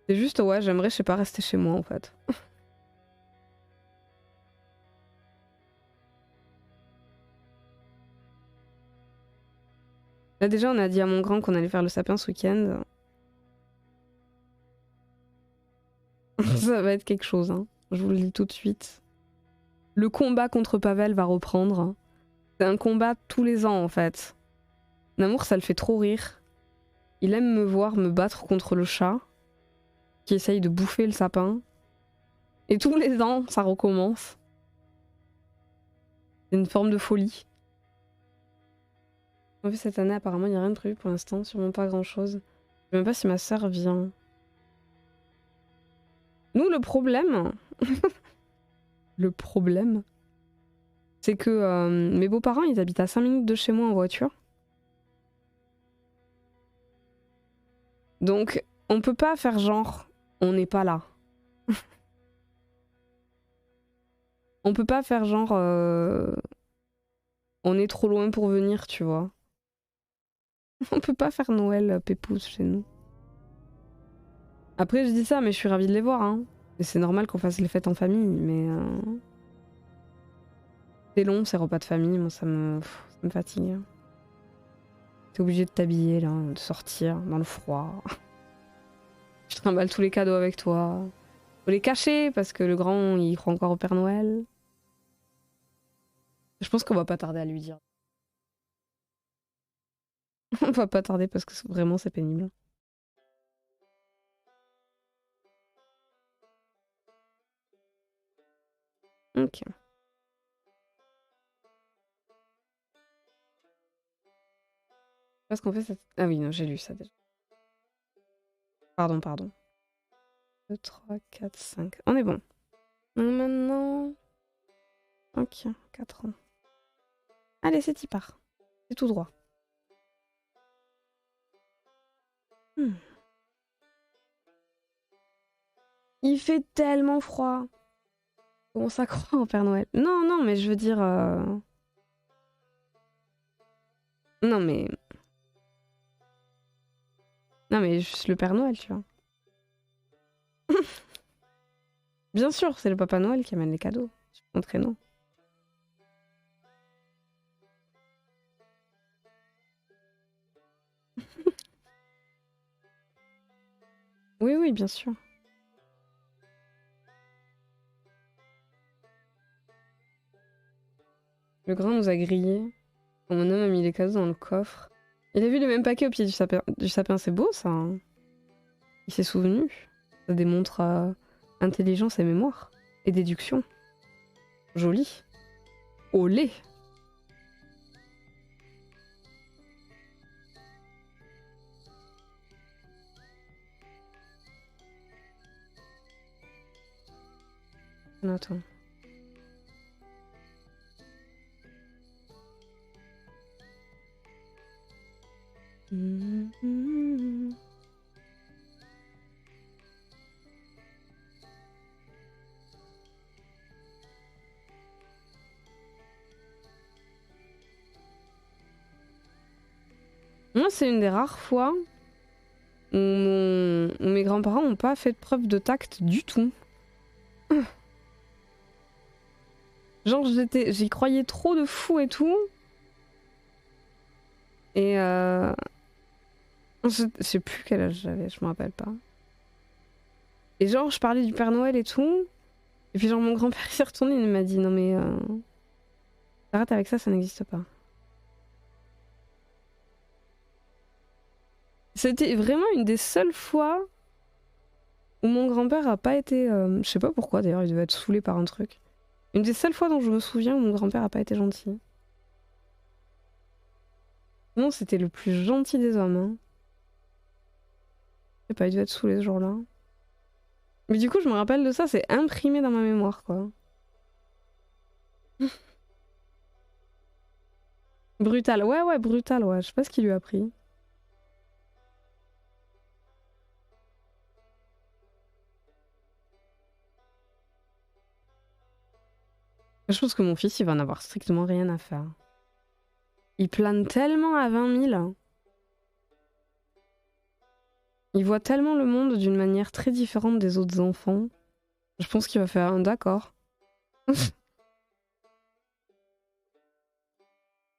C'est juste, ouais, j'aimerais, je sais pas, rester chez moi en fait. Là déjà, on a dit à mon grand qu'on allait faire le sapin ce week-end. Ça va être quelque chose, hein. Je vous le dis tout de suite. Le combat contre Pavel va reprendre. C'est un combat tous les ans en fait. Namour, ça le fait trop rire. Il aime me voir me battre contre le chat qui essaye de bouffer le sapin. Et tous les ans, ça recommence. C'est une forme de folie. En fait, cette année, apparemment, il n'y a rien de prévu pour l'instant, sûrement pas grand-chose. Je sais même pas si ma sœur vient. Nous, le problème... le problème, c'est que mes beaux-parents, ils habitent à 5 minutes de chez moi en voiture. Donc, on peut pas faire genre, on n'est pas là. On peut pas faire genre, on est trop loin pour venir, tu vois. On peut pas faire Noël pépouze chez nous. Après, je dis ça, mais je suis ravie de les voir, hein. Et c'est normal qu'on fasse les fêtes en famille, mais... C'est long, ces repas de famille, moi ça me fatigue. T'es obligé de t'habiller, là, de sortir dans le froid. Tu trimbales tous les cadeaux avec toi. Faut les cacher, parce que le grand, il croit encore au Père Noël. Je pense qu'on va pas tarder à lui dire. On va pas tarder, parce que vraiment, c'est pénible. Ok. Parce qu'en fait, ça... Ah oui, non, j'ai lu ça déjà. Pardon. 2, 3, 4, 5. On est bon. Donc maintenant... Ok, 4 ans. Allez, c'est y part. C'est tout droit. Il fait tellement froid. Comment ça croit au Père Noël? Non, non, mais je veux dire... Non, mais... Non, mais juste le Père Noël, tu vois. Bien sûr, c'est le Papa Noël qui amène les cadeaux. Sur mon traîneau. Oui, oui, bien sûr. Le grand nous a grillés. Mon homme a mis les cadeaux dans le coffre. Il a vu les mêmes paquets au pied du sapin. C'est beau, ça. Hein. Il s'est souvenu. Ça démontre intelligence et mémoire. Et déduction. Joli. Olé. Attends. Moi, c'est une des rares fois où mes grands-parents n'ont pas fait de preuve de tact du tout. Genre, j'y croyais trop de fou et tout. Et je sais plus quel âge j'avais, je me rappelle pas. Et genre, je parlais du Père Noël et tout. Et puis genre, mon grand-père s'est retourné et il m'a dit non mais arrête avec ça, ça n'existe pas. C'était vraiment une des seules fois où mon grand-père a pas été... je sais pas pourquoi d'ailleurs, il devait être saoulé par un truc. Une des seules fois dont je me souviens où mon grand-père a pas été gentil. Non, c'était le plus gentil des hommes. Hein. Je sais pas, il devait être saoulé ce jour-là. Mais du coup, je me rappelle de ça, c'est imprimé dans ma mémoire, quoi. Brutal, ouais, brutal, ouais. Je sais pas ce qu'il lui a pris. Je pense que mon fils, il va en avoir strictement rien à faire. Il plane tellement à 20 000. Il voit tellement le monde d'une manière très différente des autres enfants. Je pense qu'il va faire un d'accord.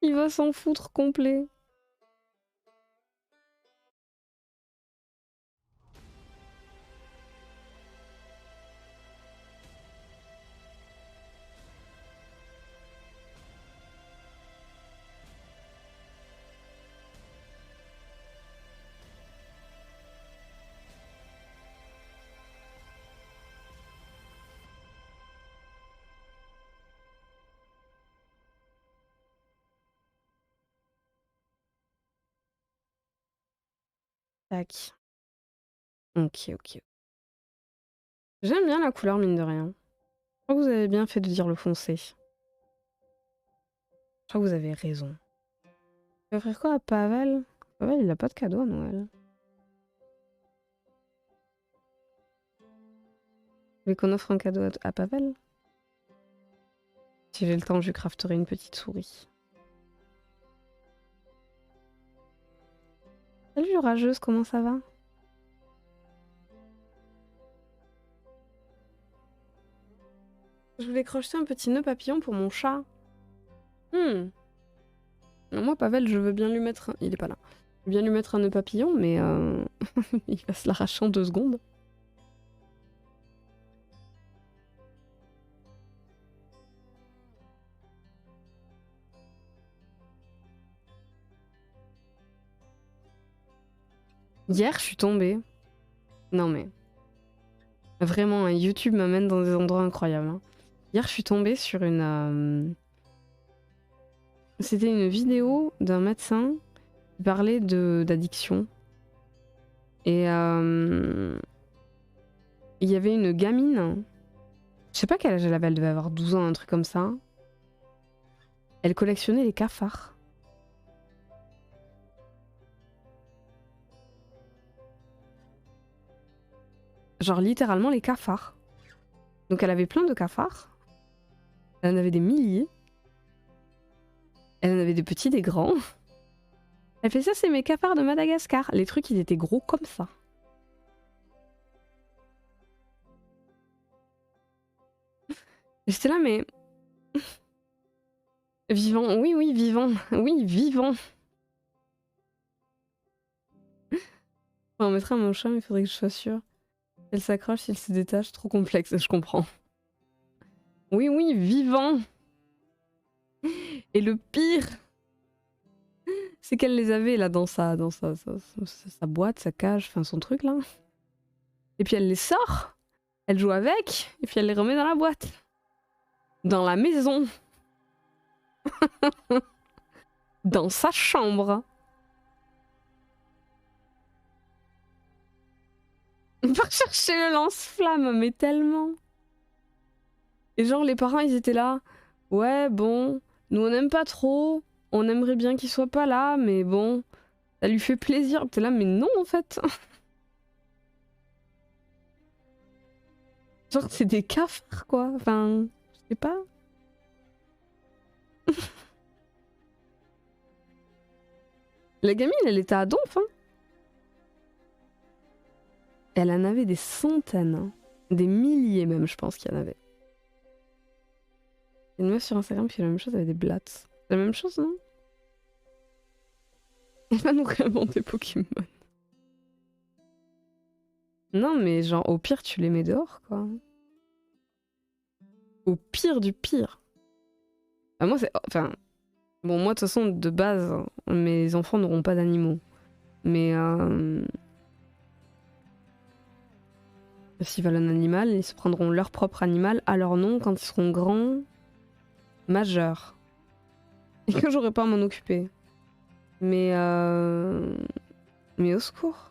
Il va s'en foutre complet. Tac. Ok, ok. J'aime bien la couleur, mine de rien. Je crois que vous avez bien fait de dire le foncé. Je crois que vous avez raison. Tu vas offrir quoi à Pavel? Pavel, il a pas de cadeau à Noël. Vous voulez qu'on offre un cadeau à Pavel? Si j'ai le temps, je lui crafterai une petite souris. Salut l'orageuse, comment ça va? Je voulais crocheter un petit nœud papillon pour mon chat. Moi, Pavel, je veux bien lui mettre... Il est pas là. Je veux bien lui mettre un nœud papillon, mais il va se l'arracher en 2 secondes. Hier, je suis tombée. Non mais... Vraiment, hein, YouTube m'amène dans des endroits incroyables. Hein. Hier, je suis tombée sur une... C'était une vidéo d'un médecin qui parlait d'addiction. Et il y avait une gamine, je sais pas quel âge elle avait, elle devait avoir 12 ans, un truc comme ça. Elle collectionnait les cafards. Genre littéralement les cafards. Donc elle avait plein de cafards. Elle en avait des milliers. Elle en avait des petits, des grands. Elle fait ça, c'est mes cafards de Madagascar. Les trucs, ils étaient gros comme ça. J'étais là, mais... Vivant, oui, oui, vivant. Oui, vivant. On mettra mon chat, mais il faudrait que je sois sûre. Elle s'accroche, si elle se détache, trop complexe, je comprends. Oui, oui, vivant. Et le pire, c'est qu'elle les avait là dans sa boîte, sa cage, enfin son truc là. Et puis elle les sort, elle joue avec, et puis elle les remet dans la boîte. Dans la maison. Dans sa chambre. On va chercher le lance-flamme, mais tellement. Et genre les parents ils étaient là. Ouais bon, nous on aime pas trop, on aimerait bien qu'il soit pas là, mais bon, ça lui fait plaisir. T'es là, mais non en fait. Genre c'est des cafards quoi, enfin, je sais pas. La gamine elle était à donf hein. Elle en avait des centaines, hein. Des milliers même je pense qu'il y en avait. Une meuf sur Instagram qui fait la même chose avec des blattes. C'est la même chose non? Elle va nous réinventer Pokémon. Non mais genre au pire tu les mets dehors quoi. Au pire du pire. Bah, moi c'est... Enfin... Bon moi de toute façon de base mes enfants n'auront pas d'animaux. Mais s'ils veulent un animal, ils se prendront leur propre animal à leur nom quand ils seront grands, majeurs. Et que j'aurai pas à m'en occuper. Mais au secours.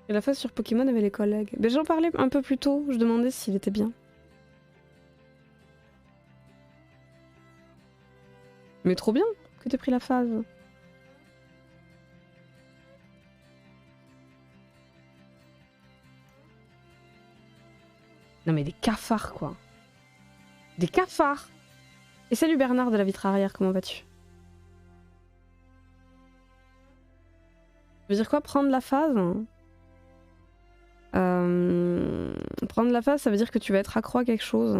Et la fois sur Pokémon avec les collègues. Ben, j'en parlais un peu plus tôt, je demandais s'il était bien. Mais trop bien que t'aies pris la phase. Non mais des cafards quoi. Des cafards. Et salut Bernard de la vitre arrière, comment vas-tu? Tu veux dire quoi, prendre la phase? Prendre la phase, ça veut dire que tu vas être accro à quelque chose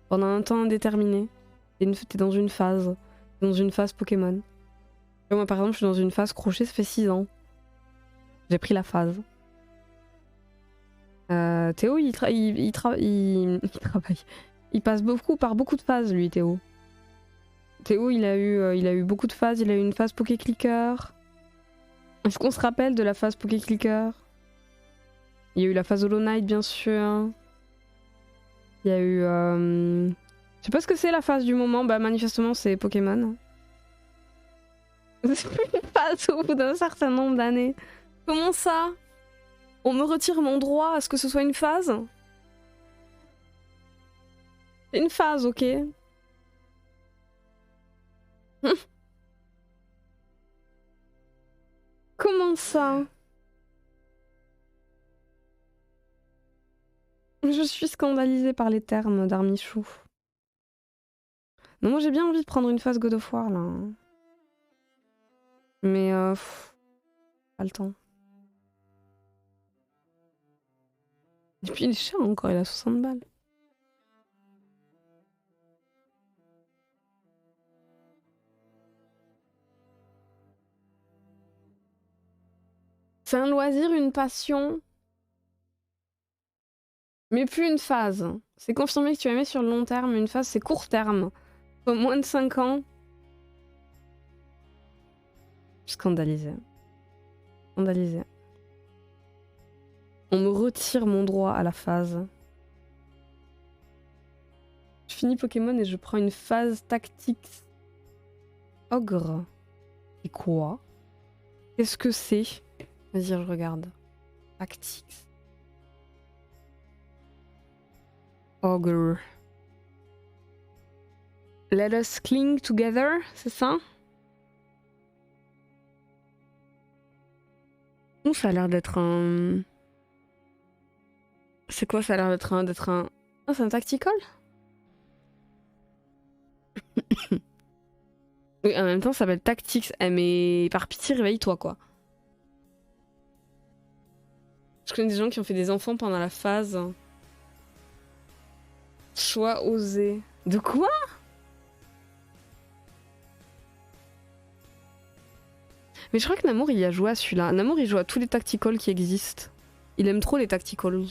pendant un temps indéterminé. T'es dans une phase. Dans une phase Pokémon. Moi, par exemple, je suis dans une phase crochet, ça fait 6 ans. J'ai pris la phase. Théo, il travaille. Il passe par beaucoup de phases, lui, Théo. Théo, il a eu beaucoup de phases. Il a eu une phase Poké-Clicker. Est-ce qu'on se rappelle de la phase Poké-Clicker? Il y a eu la phase Hollow Knight, bien sûr. Il y a eu... Je sais pas ce que c'est la phase du moment. Bah, manifestement, c'est Pokémon. C'est plus une phase au bout d'un certain nombre d'années. Comment ça? On me retire mon droit à ce que ce soit une phase? C'est une phase, ok. Comment ça? Je suis scandalisée par les termes d'Armichou. Non, moi j'ai bien envie de prendre une phase God of War là. Mais pas le temps. Et puis il est cher encore, il a 60 balles. C'est un loisir, une passion. Mais plus une phase. C'est confirmé que tu aimais sur le long terme. Une phase, c'est court terme. Au moins de 5 ans. Scandalisé. Scandalisé. On me retire mon droit à la phase. Je finis Pokémon et je prends une phase Tactics. Ogre. C'est quoi? Qu'est-ce que c'est? Vas-y, je regarde. Tactics. Ogre. Let us cling together, c'est ça? Ouh, ça a l'air d'être un... C'est quoi, ça a l'air d'être un... Ah, c'est un tactical? Oui, en même temps, ça s'appelle Tactics. Eh, mais par pitié, réveille-toi, quoi. Je connais des gens qui ont fait des enfants pendant la phase. Choix osé. De quoi? Mais je crois que Namour, il y a joué à celui-là. Namour, il joue à tous les tacticals qui existent. Il aime trop les tacticals.